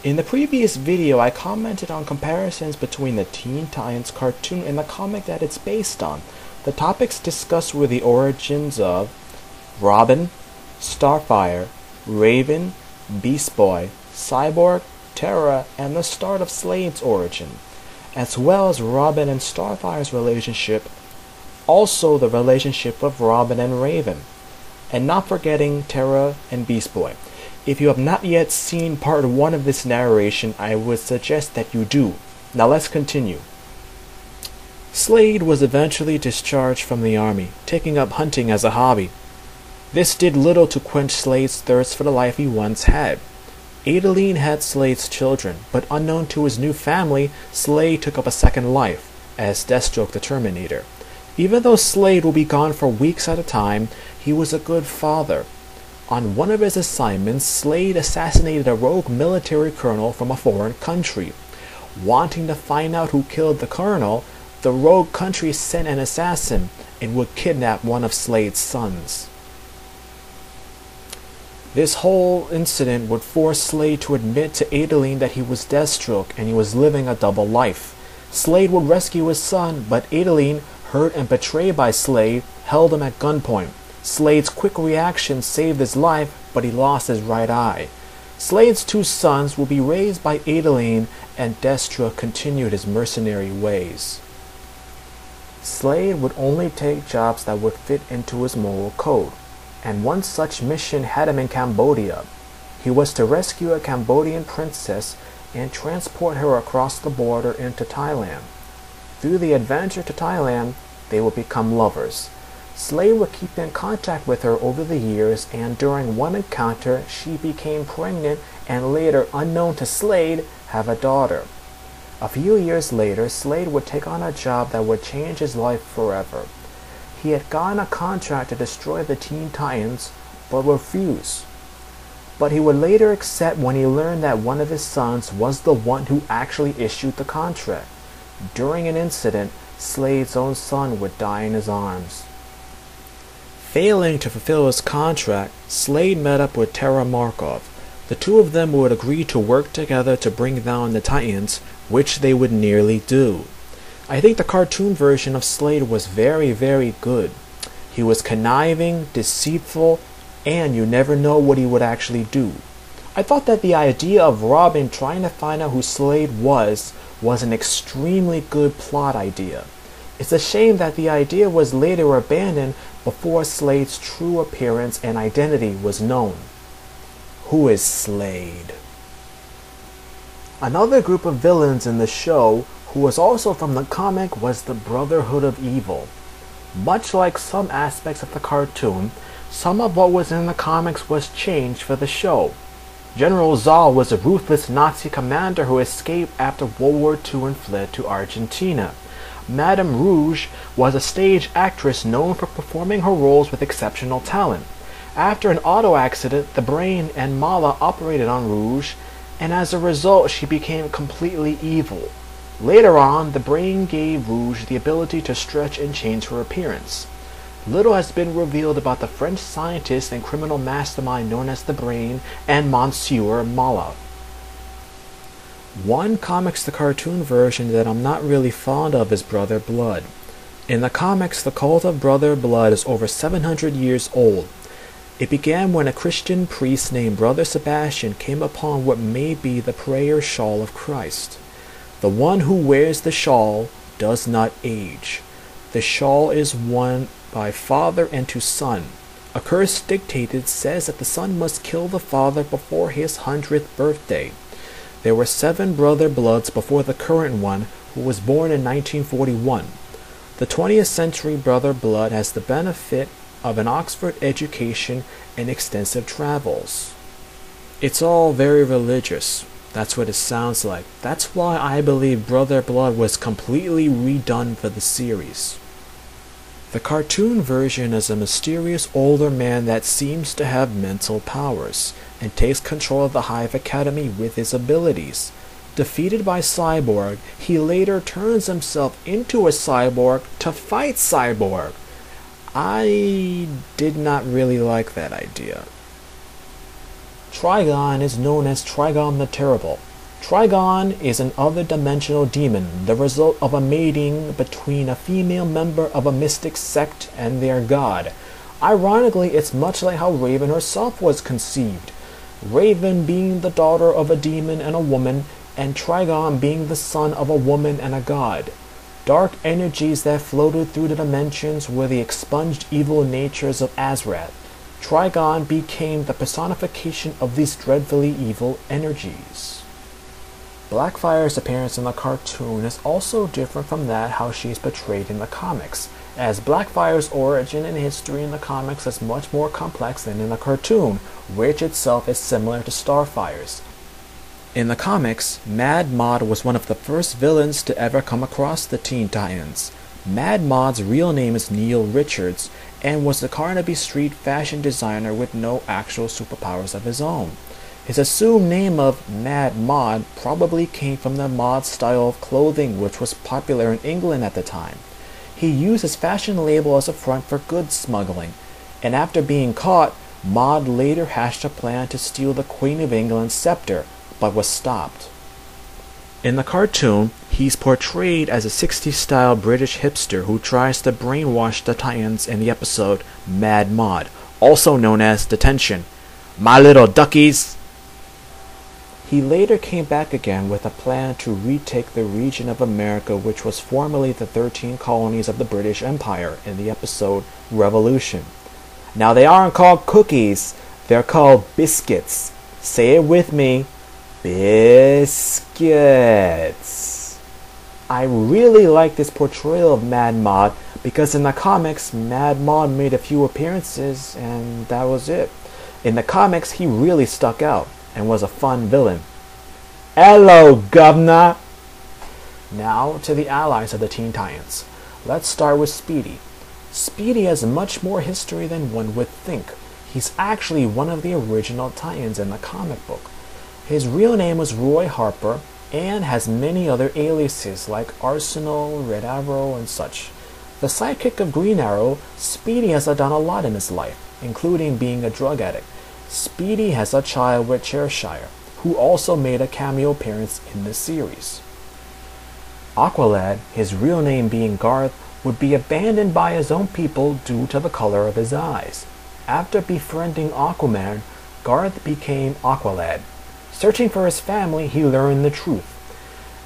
In the previous video, I commented on comparisons between the Teen Titans cartoon and the comic that it's based on. The topics discussed were the origins of Robin, Starfire, Raven, Beast Boy, Cyborg, Terra, and the start of Slade's origin, as well as Robin and Starfire's relationship, also the relationship of Robin and Raven, and not forgetting Terra and Beast Boy. If you have not yet seen part 1 of this narration, I would suggest that you do. Now let's continue. Slade was eventually discharged from the army, taking up hunting as a hobby. This did little to quench Slade's thirst for the life he once had. Adeleine had Slade's children, but unknown to his new family, Slade took up a second life, as Deathstroke the Terminator. Even though Slade will be gone for weeks at a time, he was a good father. On one of his assignments, Slade assassinated a rogue military colonel from a foreign country. Wanting to find out who killed the colonel, the rogue country sent an assassin and would kidnap one of Slade's sons. This whole incident would force Slade to admit to Adeleine that he was Deathstroke and he was living a double life. Slade would rescue his son, but Adeleine, hurt and betrayed by Slade, held him at gunpoint. Slade's quick reaction saved his life, but he lost his right eye. Slade's 2 sons will be raised by Adeleine, and Deathstroke continued his mercenary ways. Slade would only take jobs that would fit into his moral code, and one such mission had him in Cambodia. He was to rescue a Cambodian princess and transport her across the border into Thailand. Through the adventure to Thailand, they would become lovers. Slade would keep in contact with her over the years, and during one encounter, she became pregnant and later, unknown to Slade, have a daughter. A few years later, Slade would take on a job that would change his life forever. He had gotten a contract to destroy the Teen Titans, but refused. But he would later accept when he learned that one of his sons was the one who actually issued the contract. During an incident, Slade's own son would die in his arms. Failing to fulfill his contract, Slade met up with Terra Markov. The two of them would agree to work together to bring down the Titans, which they would nearly do. I think the cartoon version of Slade was very, very good. He was conniving, deceitful, and you never know what he would actually do. I thought that the idea of Robin trying to find out who Slade was an extremely good plot idea. It's a shame that the idea was later abandoned before Slade's true appearance and identity was known. Who is Slade? Another group of villains in the show, who was also from the comic, was the Brotherhood of Evil. Much like some aspects of the cartoon, some of what was in the comics was changed for the show. General Zhal was a ruthless Nazi commander who escaped after World War II and fled to Argentina. Madame Rouge was a stage actress known for performing her roles with exceptional talent. After an auto accident, the brain and Mala operated on Rouge, and as a result she became completely evil. Later on, the brain gave Rouge the ability to stretch and change her appearance. Little has been revealed about the French scientist and criminal mastermind known as the Brain and Monsieur Mala. One comics the cartoon version that I'm not really fond of is Brother Blood. In the comics, the cult of Brother Blood is over 700 years old. It began when a Christian priest named Brother Sebastian came upon what may be the prayer shawl of Christ. The one who wears the shawl does not age. The shawl is worn by father and to son. A curse dictated says that the son must kill the father before his 100th birthday. There were 7 Brother Bloods before the current one, who was born in 1941. The 20th century Brother Blood has the benefit of an Oxford education and extensive travels. It's all very religious. That's what it sounds like. That's why I believe Brother Blood was completely redone for the series. The cartoon version is a mysterious older man that seems to have mental powers, and takes control of the Hive Academy with his abilities. Defeated by Cyborg, he later turns himself into a cyborg to fight Cyborg. I did not really like that idea. Trigon is known as Trigon the Terrible. Trigon is an other-dimensional demon, the result of a mating between a female member of a mystic sect and their god. Ironically, it's much like how Raven herself was conceived. Raven being the daughter of a demon and a woman, and Trigon being the son of a woman and a god. Dark energies that floated through the dimensions were the expunged evil natures of Azrath. Trigon became the personification of these dreadfully evil energies. BlackFire's appearance in the cartoon is also different from that how she is portrayed in the comics, as BlackFire's origin and history in the comics is much more complex than in the cartoon, which itself is similar to Starfire's. In the comics, Mad Mod was one of the first villains to ever come across the Teen Titans. Mad Mod's real name is Neil Richards, and was a Carnaby Street fashion designer with no actual superpowers of his own. His assumed name of Mad Mod probably came from the mod style of clothing which was popular in England at the time. He used his fashion label as a front for goods smuggling, and after being caught, Mod later hatched a plan to steal the Queen of England's scepter, but was stopped. In the cartoon, he's portrayed as a 60s style British hipster who tries to brainwash the Titans in the episode Mad Mod, also known as Detention. My little duckies! He later came back again with a plan to retake the region of America which was formerly the 13 colonies of the British Empire in the episode Revolution. Now they aren't called cookies, they're called biscuits. Say it with me. Biscuits. I really like this portrayal of Mad Mod because in the comics, Mad Mod made a few appearances and that was it. In the comics, he really stuck out and was a fun villain. Hello, governor! Now to the allies of the Teen Titans. Let's start with Speedy. Speedy has much more history than one would think. He's actually one of the original Titans in the comic book. His real name was Roy Harper and has many other aliases like Arsenal, Red Arrow, and such. The sidekick of Green Arrow, Speedy has done a lot in his life, including being a drug addict. Speedy has a child with Cheshire, who also made a cameo appearance in this series. Aqualad, his real name being Garth, would be abandoned by his own people due to the color of his eyes. After befriending Aquaman, Garth became Aqualad. Searching for his family, he learned the truth.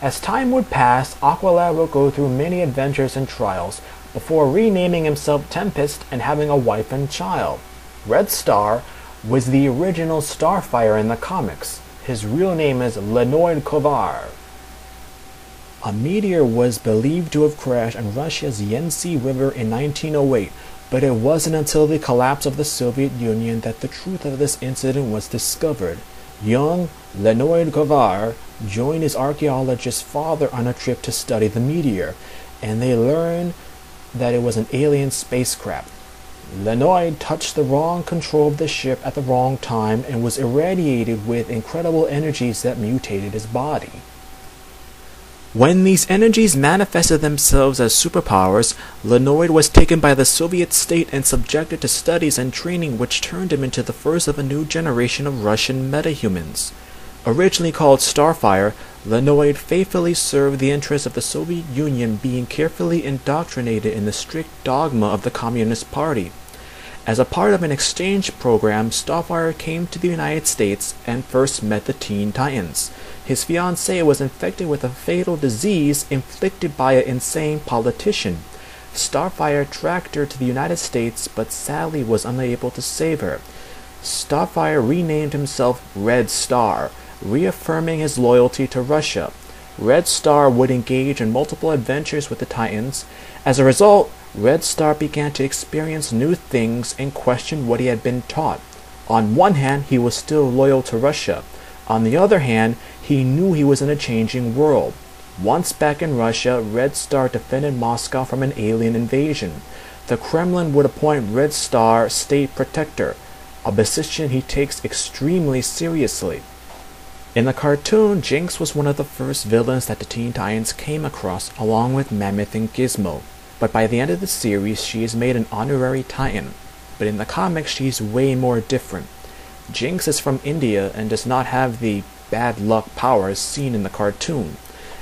As time would pass, Aqualad would go through many adventures and trials before renaming himself Tempest and having a wife and child. Red Star was the original Starfire in the comics. His real name is Leonid Kovar. A meteor was believed to have crashed on Russia's Yenisei River in 1908, but it wasn't until the collapse of the Soviet Union that the truth of this incident was discovered. Young Leonid Kovar joined his archaeologist father on a trip to study the meteor, and they learned that it was an alien spacecraft. Leonid touched the wrong control of the ship at the wrong time and was irradiated with incredible energies that mutated his body. When these energies manifested themselves as superpowers, Leonid was taken by the Soviet state and subjected to studies and training which turned him into the first of a new generation of Russian metahumans. Originally called Starfire, Leonid faithfully served the interests of the Soviet Union, being carefully indoctrinated in the strict dogma of the Communist Party. As a part of an exchange program, Starfire came to the United States and first met the Teen Titans. His fiancée was infected with a fatal disease inflicted by an insane politician. Starfire tracked her to the United States, but sadly was unable to save her. Starfire renamed himself Red Star, reaffirming his loyalty to Russia. Red Star would engage in multiple adventures with the Titans. As a result, Red Star began to experience new things and question what he had been taught. On one hand, he was still loyal to Russia. On the other hand, he knew he was in a changing world. Once back in Russia, Red Star defended Moscow from an alien invasion. The Kremlin would appoint Red Star state protector, a position he takes extremely seriously. In the cartoon, Jinx was one of the first villains that the Teen Titans came across, along with Mammoth and Gizmo. But by the end of the series, she is made an honorary Titan. But in the comics, she's way more different. Jinx is from India and does not have the bad luck powers seen in the cartoon.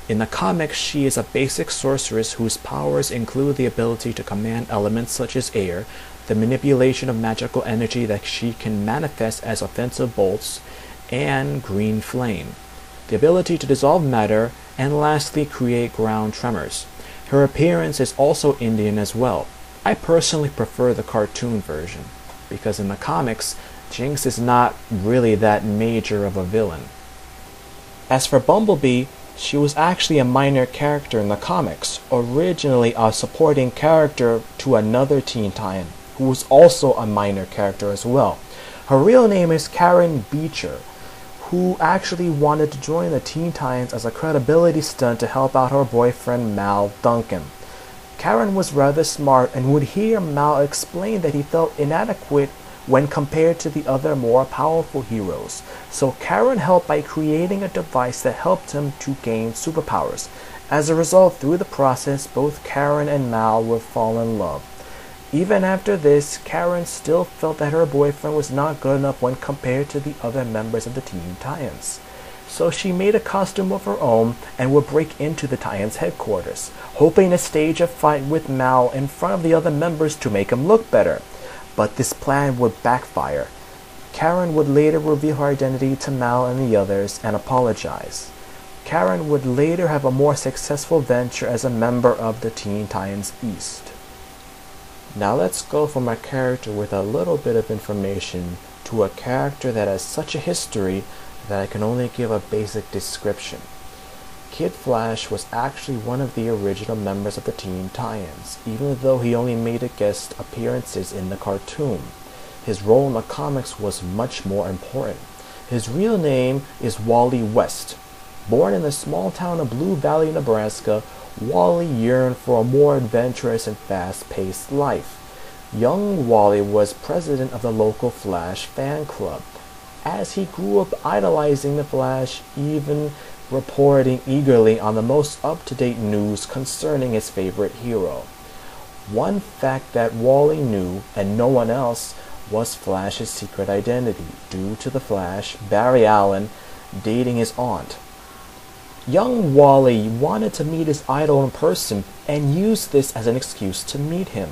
In the comics, she is a basic sorceress whose powers include the ability to command elements such as air, the manipulation of magical energy that she can manifest as offensive bolts, and green flame, the ability to dissolve matter, and lastly create ground tremors. Her appearance is also Indian as well. I personally prefer the cartoon version, because in the comics, Jinx is not really that major of a villain. As for Bumblebee, she was actually a minor character in the comics, originally a supporting character to another Teen Titan, who was also a minor character as well. Her real name is Karen Beecher, who actually wanted to join the Teen Titans as a credibility stunt to help out her boyfriend Mal Duncan. Karen was rather smart and would hear Mal explain that he felt inadequate when compared to the other more powerful heroes. So Karen helped by creating a device that helped him to gain superpowers. As a result, through the process, both Karen and Mal would fall in love. Even after this, Karen still felt that her boyfriend was not good enough when compared to the other members of the Teen Titans. So she made a costume of her own and would break into the Titans headquarters, hoping to stage a fight with Mal in front of the other members to make him look better. But this plan would backfire. Karen would later reveal her identity to Mal and the others and apologize. Karen would later have a more successful venture as a member of the Teen Titans East. Now let's go from a character with a little bit of information to a character that has such a history that I can only give a basic description. Kid Flash was actually one of the original members of the Teen Titans, even though he only made guest appearances in the cartoon. His role in the comics was much more important. His real name is Wally West. Born in the small town of Blue Valley, Nebraska, Wally yearned for a more adventurous and fast-paced life. Young Wally was president of the local Flash fan club. As he grew up idolizing the Flash, even reporting eagerly on the most up-to-date news concerning his favorite hero. One fact that Wally knew, and no one else, was Flash's secret identity, due to the Flash, Barry Allen, dating his aunt. Young Wally wanted to meet his idol in person and used this as an excuse to meet him.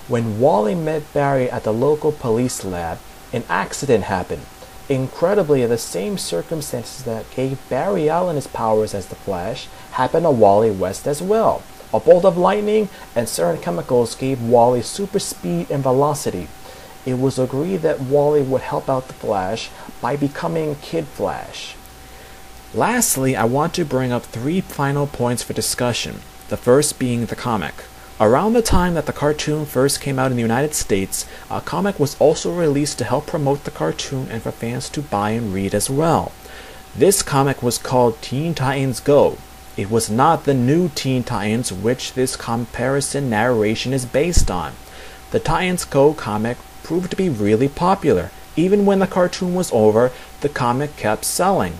When Wally met Barry at the local police lab, an accident happened. Incredibly, the same circumstances that gave Barry Allen his powers as the Flash happened to Wally West as well. A bolt of lightning and certain chemicals gave Wally super speed and velocity. It was agreed that Wally would help out the Flash by becoming Kid Flash. Lastly, I want to bring up 3 final points for discussion, the first being the comic. Around the time that the cartoon first came out in the United States, a comic was also released to help promote the cartoon and for fans to buy and read as well. This comic was called Teen Titans Go. It was not the new Teen Titans which this comparison narration is based on. The Titans Go comic proved to be really popular. Even when the cartoon was over, the comic kept selling.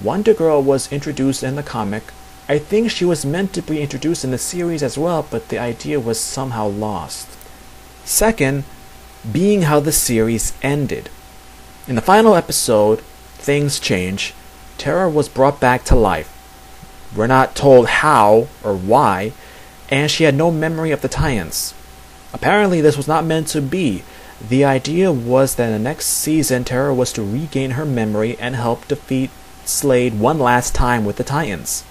Wonder Girl was introduced in the comic. I think she was meant to be introduced in the series as well, but the idea was somehow lost. Second, being how the series ended. In the final episode, things change. Terra was brought back to life. We're not told how or why, and she had no memory of the Titans. Apparently this was not meant to be. The idea was that in the next season, Terra was to regain her memory and help defeat Slade one last time with the Titans.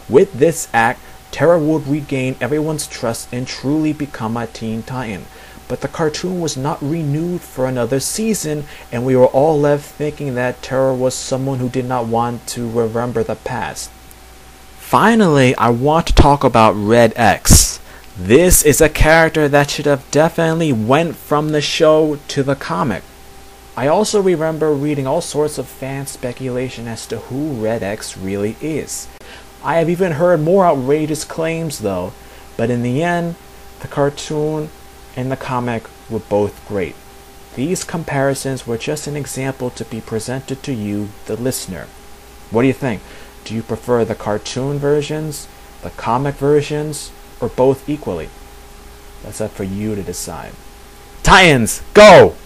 With this act, Terra would regain everyone's trust and truly become a Teen Titan. But the cartoon was not renewed for another season, and we were all left thinking that Terra was someone who did not want to remember the past. Finally, I want to talk about Red X. This is a character that should have definitely went from the show to the comic. I also remember reading all sorts of fan speculation as to who Red X really is. I have even heard more outrageous claims though, but in the end, the cartoon and the comic were both great. These comparisons were just an example to be presented to you, the listener. What do you think? Do you prefer the cartoon versions, the comic versions, or both equally? That's up for you to decide. Titans, go!